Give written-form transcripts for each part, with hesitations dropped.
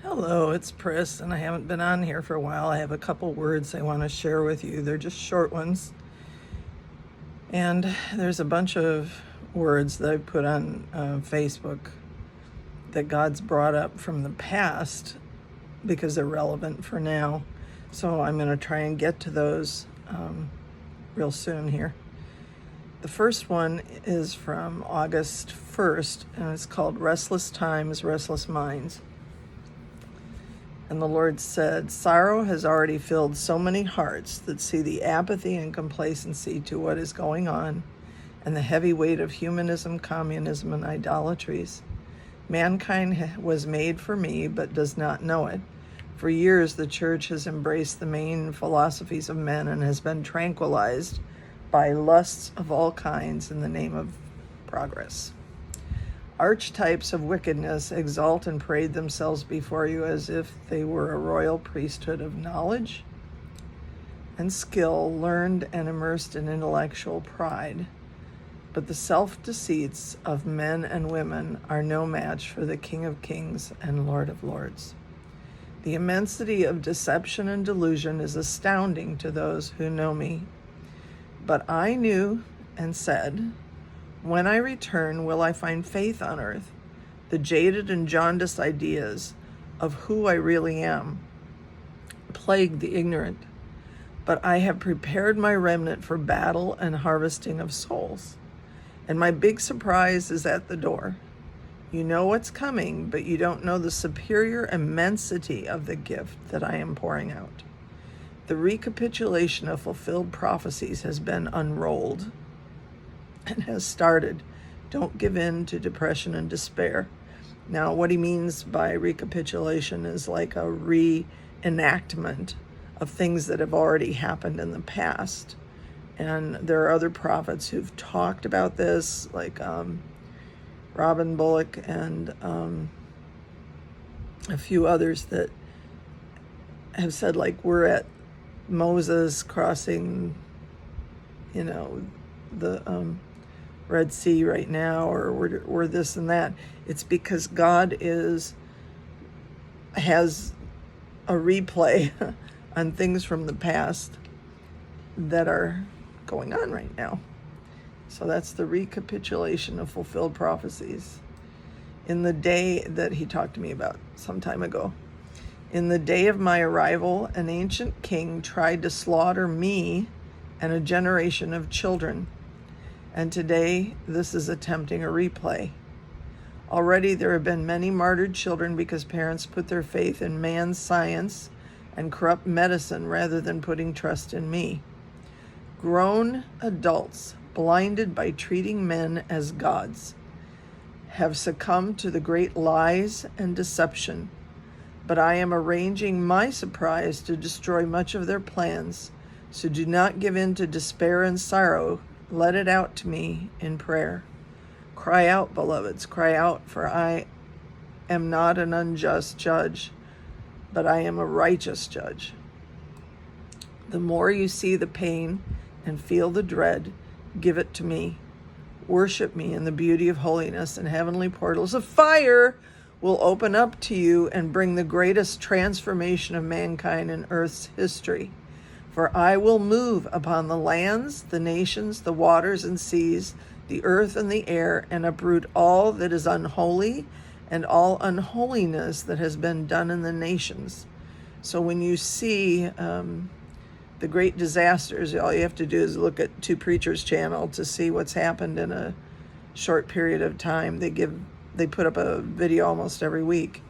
Hello, it's Pris, and I haven't been on here for a while. I have a couple words I want to share with you. They're just short ones. And there's a bunch of words that I put on Facebook that God's brought up from the past because they're relevant for now. So I'm going to try and get to those real soon here. The first one is from August 1st, and it's called Restless Times, Restless Minds. And the Lord said, sorrow has already filled so many hearts that see the apathy and complacency to what is going on and the heavy weight of humanism, communism, and idolatries. Mankind was made for me, but does not know it. For years, the church has embraced the main philosophies of men and has been tranquilized by lusts of all kinds in the name of progress. Archetypes of wickedness exalt and parade themselves before you as if they were a royal priesthood of knowledge and skill, learned and immersed in intellectual pride. But the self-deceits of men and women are no match for the King of Kings and Lord of Lords. The immensity of deception and delusion is astounding to those who know me. But I knew and said, when I return, will I find faith on earth? The jaded and jaundiced ideas of who I really am plague the ignorant. But I have prepared my remnant for battle and harvesting of souls. And my big surprise is at the door. You know what's coming, but you don't know the superior immensity of the gift that I am pouring out. The recapitulation of fulfilled prophecies has been unrolled and has started. Don't give in to depression and despair. Now, what he means by recapitulation is like a reenactment of things that have already happened in the past. And there are other prophets who've talked about this, like Robin Bullock and a few others that have said, like, we're at Moses crossing, the Red Sea right now, or we're this and that. It's because God has a replay on things from the past that are going on right now. So that's the recapitulation of fulfilled prophecies. In the day that he talked to me about some time ago, in the day of my arrival, an ancient king tried to slaughter me and a generation of children. And today, this is attempting a replay. Already there have been many martyred children because parents put their faith in man's science and corrupt medicine rather than putting trust in me. Grown adults, blinded by treating men as gods, have succumbed to the great lies and deception. But I am arranging my surprise to destroy much of their plans. So do not give in to despair and sorrow. Let it out to me in prayer. Cry out, beloveds, cry out, for I am not an unjust judge, but I am a righteous judge. The more you see the pain and feel the dread, give it to me. Worship me in the beauty of holiness, and heavenly portals of fire will open up to you and bring the greatest transformation of mankind in earth's history. For I will move upon the lands, the nations, the waters and seas, the earth and the air, and uproot all that is unholy and all unholiness that has been done in the nations. So when you see the great disasters, all you have to do is look at Two Preachers channel to see what's happened in a short period of time. They put up a video almost every week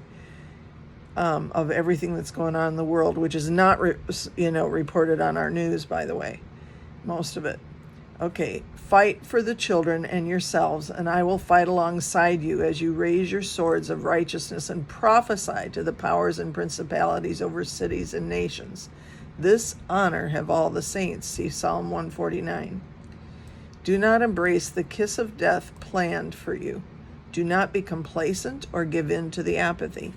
of everything that's going on in the world, which is not, reported on our news, by the way, most of it. Okay, fight for the children and yourselves, and I will fight alongside you as you raise your swords of righteousness and prophesy to the powers and principalities over cities and nations. This honor have all the saints. See Psalm 149. Do not embrace the kiss of death planned for you. Do not be complacent or give in to the apathy.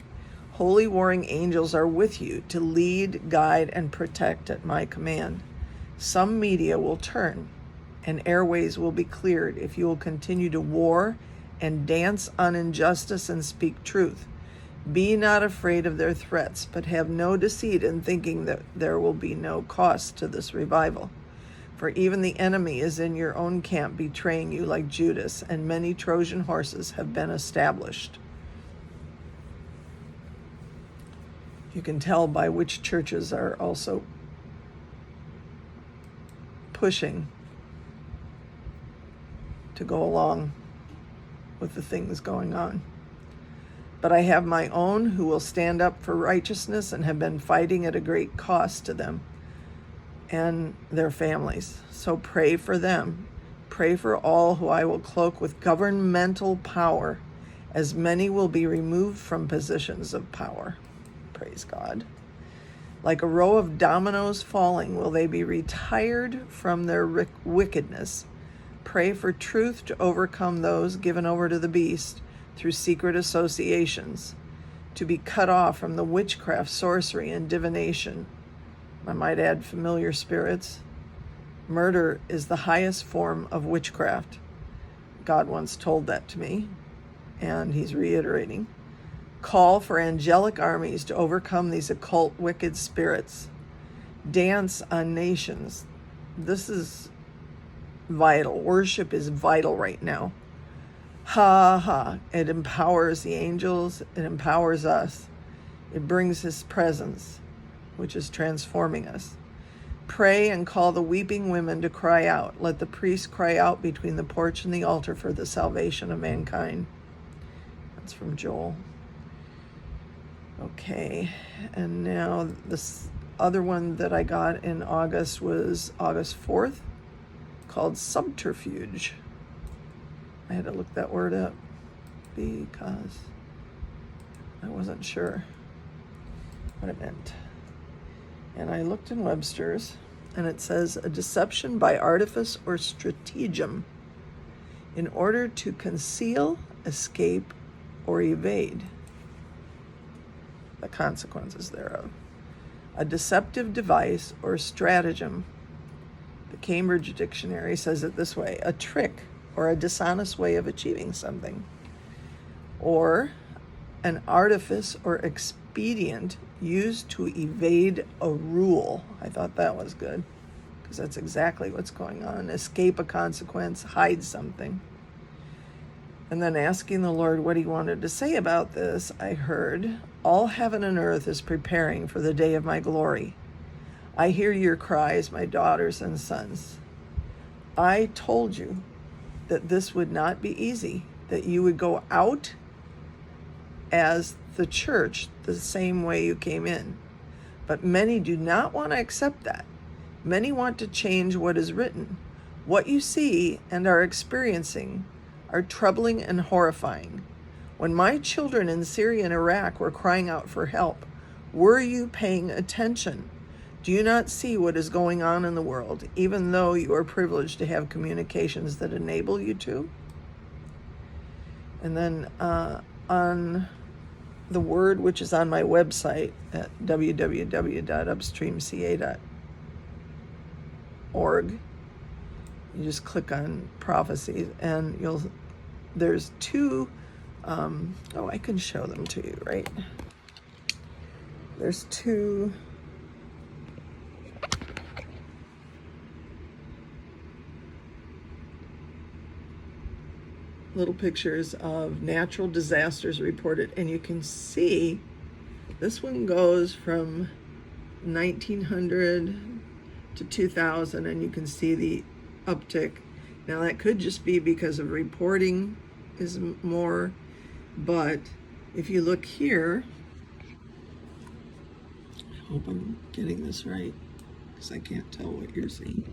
Holy warring angels are with you to lead, guide, and protect at my command. Some media will turn, and airways will be cleared if you will continue to war and dance on injustice and speak truth. Be not afraid of their threats, but have no deceit in thinking that there will be no cost to this revival. For even the enemy is in your own camp, betraying you like Judas, and many Trojan horses have been established. You can tell by which churches are also pushing to go along with the things going on. But I have my own who will stand up for righteousness and have been fighting at a great cost to them and their families. So pray for them. Pray for all who I will cloak with governmental power, as many will be removed from positions of power. Praise God. Like a row of dominoes falling, will they be retired from their wickedness. Pray for truth to overcome those given over to the beast through secret associations, to be cut off from the witchcraft, sorcery, and divination. I might add familiar spirits. Murder is the highest form of witchcraft. God once told that to me, and he's reiterating. Call for angelic armies to overcome these occult wicked spirits. Dance on nations. This is vital. Worship is vital right now. Ha ha. It empowers the angels. It empowers us. It brings his presence, which is transforming us. Pray and call the weeping women to cry out. Let the priest cry out between the porch and the altar for the salvation of mankind. That's from Joel. Okay, and now this other one that I got in August was August 4th, called Subterfuge. I had to look that word up because I wasn't sure what it meant. And I looked in Webster's, and it says, a deception by artifice or stratagem in order to conceal, escape, or evade the consequences thereof. A deceptive device or stratagem. The Cambridge Dictionary says it this way: a trick or a dishonest way of achieving something, or an artifice or expedient used to evade a rule. I thought that was good, because that's exactly what's going on. Escape a consequence, hide something. And then asking the Lord what he wanted to say about this, I heard, all heaven and earth is preparing for the day of my glory. I hear your cries, my daughters and sons. I told you that this would not be easy, that you would go out as the church the same way you came in. But many do not want to accept that. Many want to change what is written. What you see and are experiencing are troubling and horrifying. When my children in Syria and Iraq were crying out for help, were you paying attention? Do you not see what is going on in the world, even though you are privileged to have communications that enable you to? And then on the word, which is on my website at www.upstreamca.org, you just click on prophecies, and there's two, I can show them to you, right? There's two little pictures of natural disasters reported, and you can see this one goes from 1900 to 2000, and you can see the uptick. Now that could just be because of reporting is more, but if you look here, I hope I'm getting this right because I can't tell what you're seeing.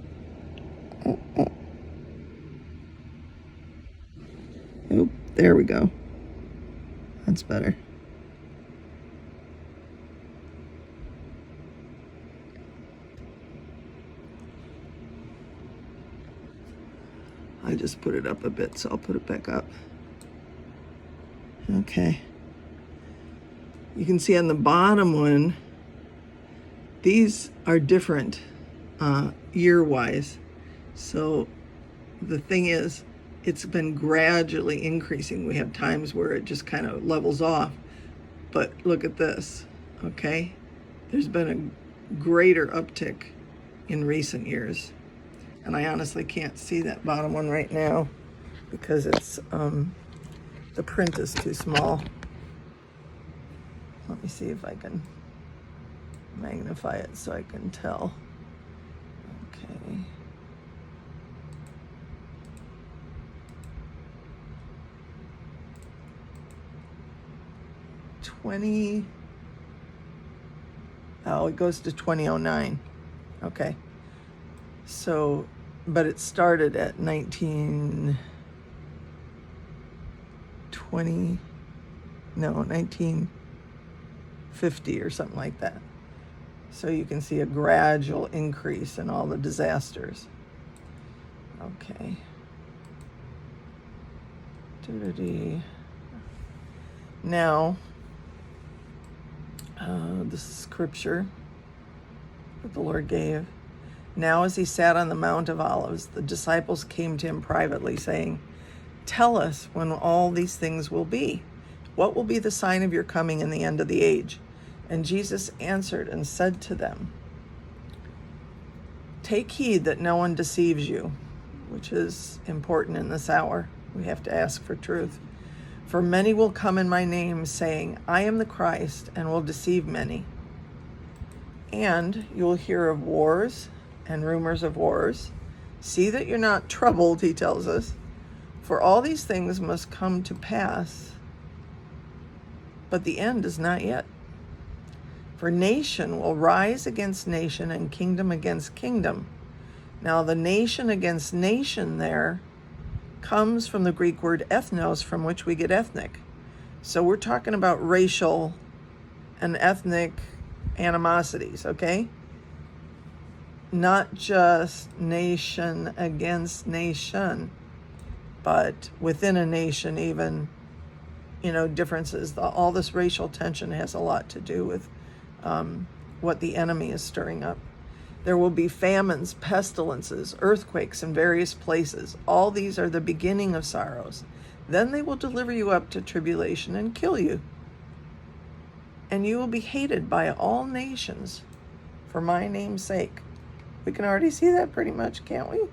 Oh, there we go. That's better. I just put it up a bit, so I'll put it back up. Okay. You can see on the bottom one, these are different year-wise. So the thing is, it's been gradually increasing. We have times where it just kind of levels off. But look at this, okay? There's been a greater uptick in recent years. And I honestly can't see that bottom one right now because it's the print is too small. Let me see if I can magnify it so I can tell. Okay. It goes to 2009. Okay. So, but it started at 1950 or something like that. So you can see a gradual increase in all the disasters. Okay. Now, the scripture that the Lord gave. Now, as he sat on the Mount of Olives, the disciples came to him privately, saying, "Tell us when all these things will be. What will be the sign of your coming in the end of the age?" And Jesus answered and said to them, "Take heed that no one deceives you," which is important in this hour. We have to ask for truth. "For many will come in my name, saying, 'I am the Christ,' and will deceive many. And you will hear of wars and rumors of wars. See that you're not troubled," he tells us, "for all these things must come to pass, but the end is not yet. For nation will rise against nation and kingdom against kingdom." Now, the nation against nation there comes from the Greek word ethnos, from which we get ethnic. So we're talking about racial and ethnic animosities, okay? Not just nation against nation, but within a nation, even, differences. All this racial tension has a lot to do with what the enemy is stirring up. There will be famines, pestilences, earthquakes in various places. All these are the beginning of sorrows. Then they will deliver you up to tribulation and kill you. And you will be hated by all nations for my name's sake. We can already see that pretty much, can't we?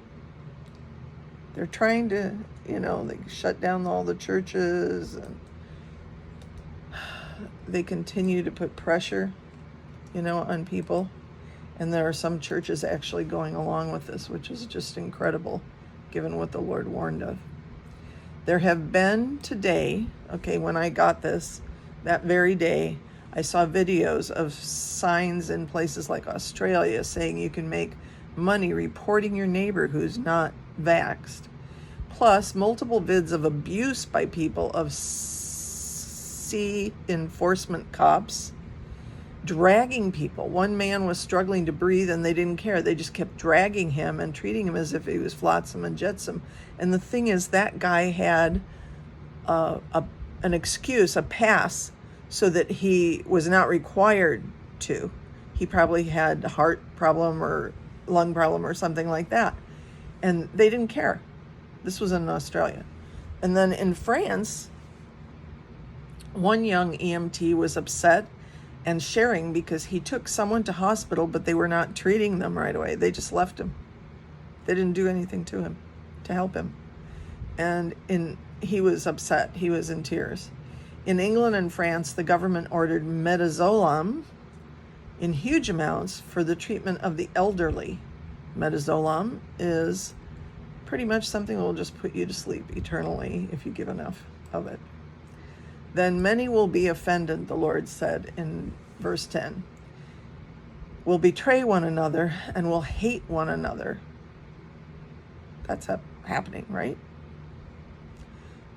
They're trying to, they shut down all the churches, and they continue to put pressure, on people. And there are some churches actually going along with this, which is just incredible, given what the Lord warned of. There have been today, when I got this, that very day, I saw videos of signs in places like Australia saying you can make money reporting your neighbor who's not vaxxed. Plus, multiple vids of abuse by people of enforcement cops dragging people. One man was struggling to breathe and they didn't care. They just kept dragging him and treating him as if he was flotsam and jetsam. And the thing is, that guy had an excuse, a pass, so that he was not required to. He probably had a heart problem or lung problem or something like that. And they didn't care. This was in Australia. And then in France, one young EMT was upset and sharing because he took someone to hospital, but they were not treating them right away. They just left him. They didn't do anything to him to help him. And he was upset. He was in tears. In England and France, the government ordered midazolam in huge amounts for the treatment of the elderly. Midazolam is pretty much something that will just put you to sleep eternally if you give enough of it. Then many will be offended, the Lord said in verse 10, will betray one another and will hate one another. That's happening, right?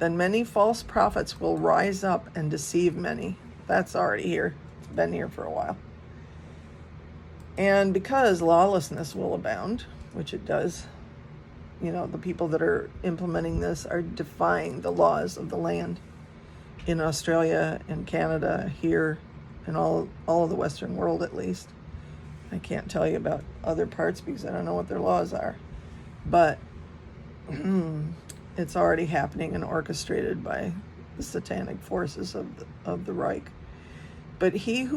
Then many false prophets will rise up and deceive many. That's already here. It's been here for a while. And because lawlessness will abound, which it does, the people that are implementing this are defying the laws of the land. In Australia, in Canada, here, in all of the Western world at least. I can't tell you about other parts because I don't know what their laws are. But it's already happening and orchestrated by the satanic forces of the Reich. But he who